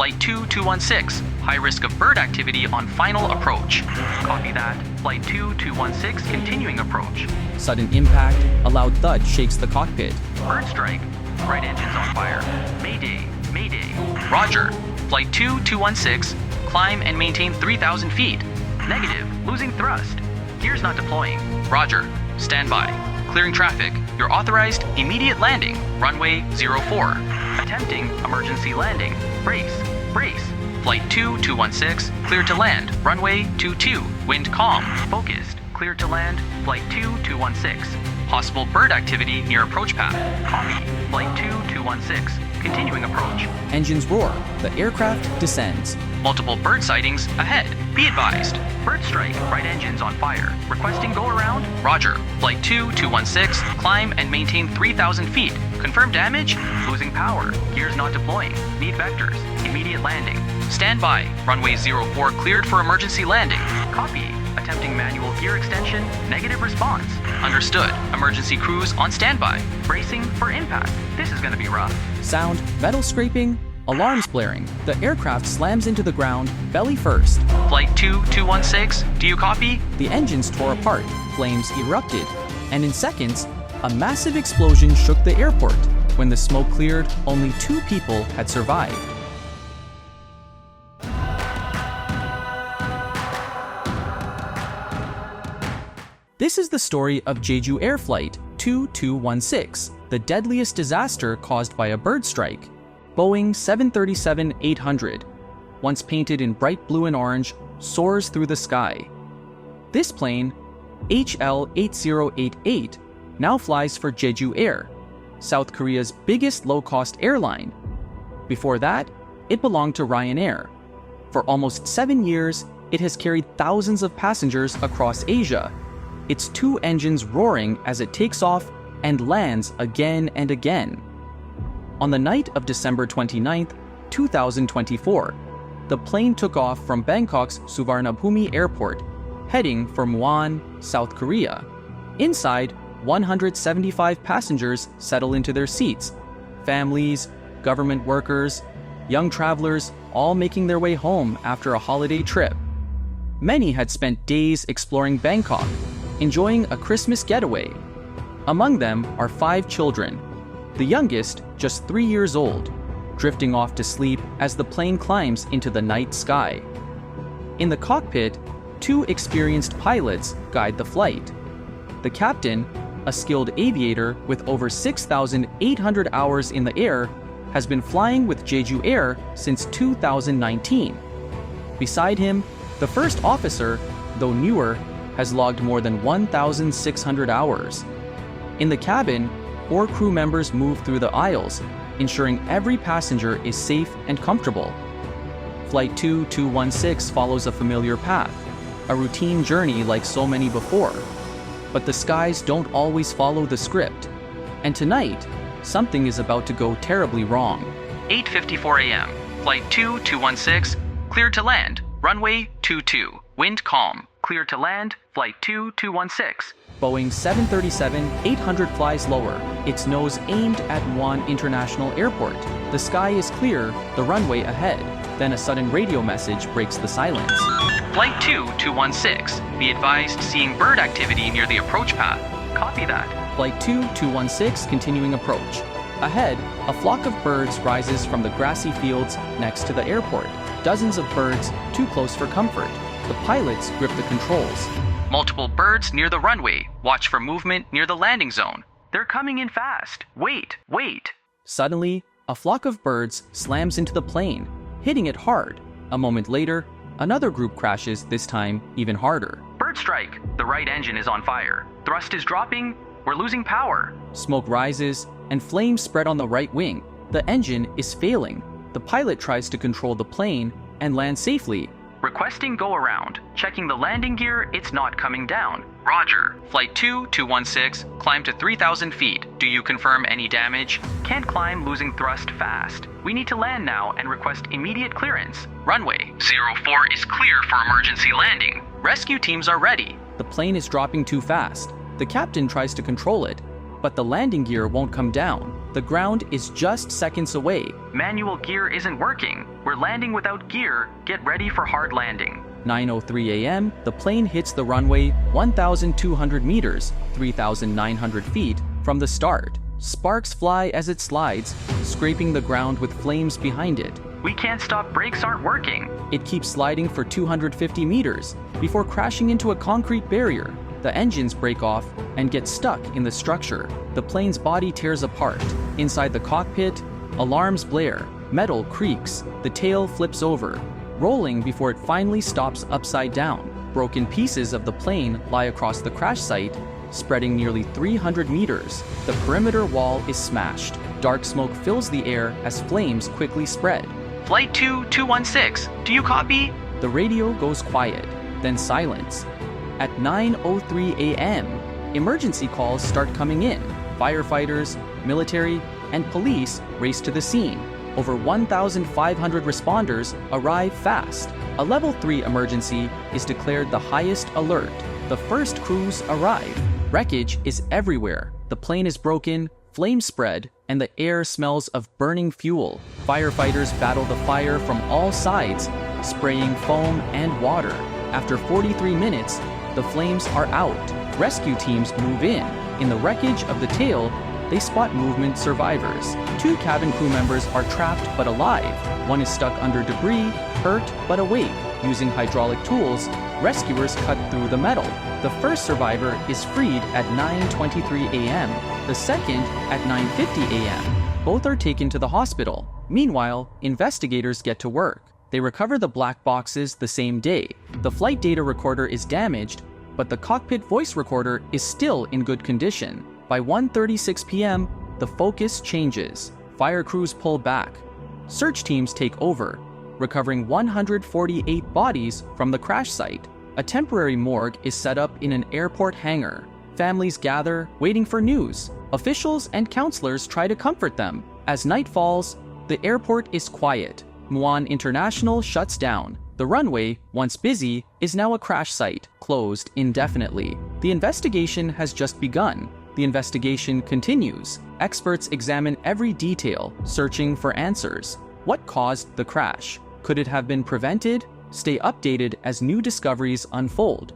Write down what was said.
Flight 2216, high risk of bird activity on final approach. Copy that. Flight 2216, continuing approach. Sudden impact, a loud thud shakes the cockpit. Bird strike. Right engine's on fire. Mayday, Mayday. Roger. Flight 2216, climb and maintain 3,000 feet. Negative, losing thrust. Gears not deploying. Roger. Stand by. Clearing traffic. You're authorized immediate landing. Runway 04. Attempting emergency landing. Brace. Brace. Flight 2216, cleared to land. Runway 22. Wind calm. Focused. Cleared to land. Flight 2216. Possible bird activity near approach path. Copy. Flight 2216. Continuing approach. Engines roar. The aircraft descends. Multiple bird sightings ahead. Be advised. Bird strike. Right engine's on fire. Requesting go around. Roger. Flight 2216. Climb and maintain 3,000 feet. Confirmed damage. Losing power. Gears not deploying. Need vectors. Immediate landing. Stand by. Runway 04 cleared for emergency landing. Copy. Attempting manual gear extension. Negative response. Understood. Emergency crews on standby. Bracing for impact. This is going to be rough. Sound, metal scraping, alarms blaring. The aircraft slams into the ground, belly first. Flight 2216, do you copy? The engines tore apart, flames erupted, and in seconds, a massive explosion shook the airport. When the smoke cleared, only 2 people had survived. This is the story of Jeju Air Flight 2216, the deadliest disaster caused by a bird strike. Boeing 737-800, once painted in bright blue and orange, soars through the sky. This plane, HL8088, now flies for Jeju Air, South Korea's biggest low-cost airline. Before that, it belonged to Ryanair. For almost 7 years, it has carried thousands of passengers across Asia, its 2 engines roaring as it takes off and lands again and again. On the night of December 29, 2024, the plane took off from Bangkok's Suvarnabhumi Airport, heading for Muan, South Korea. Inside, 175 passengers settle into their seats. Families, government workers, young travelers, all making their way home after a holiday trip. Many had spent days exploring Bangkok, enjoying a Christmas getaway. Among them are 5 children, the youngest just 3 years old, drifting off to sleep as the plane climbs into the night sky. In the cockpit, 2 experienced pilots guide the flight. The captain, a skilled aviator with over 6,800 hours in the air, has been flying with Jeju Air since 2019. Beside him, the first officer, though newer, has logged more than 1,600 hours. In the cabin, 4 crew members move through the aisles, ensuring every passenger is safe and comfortable. Flight 2216 follows a familiar path, a routine journey like so many before. But the skies don't always follow the script. And tonight, something is about to go terribly wrong. 8:54 a.m. Flight 2216, cleared to land. Runway 22. Wind calm. Clear to land. Flight 2216. Boeing 737-800 flies lower, its nose aimed at Muan International Airport. The sky is clear, the runway ahead. Then a sudden radio message breaks the silence. Flight 2216. Be advised seeing bird activity near the approach path. Copy that. Flight 2216 continuing approach. Ahead, a flock of birds rises from the grassy fields next to the airport. Dozens of birds, too close for comfort. The pilots grip the controls. Multiple birds near the runway. Watch for movement near the landing zone. They're coming in fast. Wait, wait. Suddenly, a flock of birds slams into the plane, hitting it hard. A moment later, another group crashes, this time even harder. Bird strike. The right engine is on fire. Thrust is dropping. We're losing power. Smoke rises, and flames spread on the right wing. The engine is failing. The pilot tries to control the plane and land safely. Requesting go around. Checking the landing gear, it's not coming down. Roger. Flight 2216, climb to 3,000 feet. Do you confirm any damage? Can't climb, losing thrust fast. We need to land now and request immediate clearance. Runway 04 is clear for emergency landing. Rescue teams are ready. The plane is dropping too fast. The captain tries to control it, but the landing gear won't come down. The ground is just seconds away. Manual gear isn't working. We're landing without gear. Get ready for hard landing. 9:03 a.m., the plane hits the runway 1,200 meters, 3,900 feet, from the start. Sparks fly as it slides, scraping the ground with flames behind it. We can't stop, brakes aren't working. It keeps sliding for 250 meters before crashing into a concrete barrier. The engines break off and get stuck in the structure. The plane's body tears apart. Inside the cockpit, alarms blare, metal creaks, the tail flips over, rolling before it finally stops upside down. Broken pieces of the plane lie across the crash site, spreading nearly 300 meters. The perimeter wall is smashed. Dark smoke fills the air as flames quickly spread. Flight 2216, do you copy? The radio goes quiet, then silence. At 9:03 a.m., emergency calls start coming in. Firefighters, military, and police race to the scene. Over 1,500 responders arrive fast. A level 3 emergency is declared the highest alert. The first crews arrive. Wreckage is everywhere. The plane is broken, flames spread, and the air smells of burning fuel. Firefighters battle the fire from all sides, spraying foam and water. After 43 minutes, the flames are out. Rescue teams move in. In the wreckage of the tail, they spot movement survivors. 2 cabin crew members are trapped but alive. One is stuck under debris, hurt but awake. Using hydraulic tools, rescuers cut through the metal. The first survivor is freed at 9:23 a.m., the second at 9:50 a.m. Both are taken to the hospital. Meanwhile, investigators get to work. They recover the black boxes the same day. The flight data recorder is damaged, but the cockpit voice recorder is still in good condition. By 1:36 p.m., the focus changes. Fire crews pull back. Search teams take over, recovering 148 bodies from the crash site. A temporary morgue is set up in an airport hangar. Families gather, waiting for news. Officials and counselors try to comfort them. As night falls, the airport is quiet. Muan International shuts down. The runway, once busy, is now a crash site, closed indefinitely. The investigation has just begun. The investigation continues. Experts examine every detail, searching for answers. What caused the crash? Could it have been prevented? Stay updated as new discoveries unfold.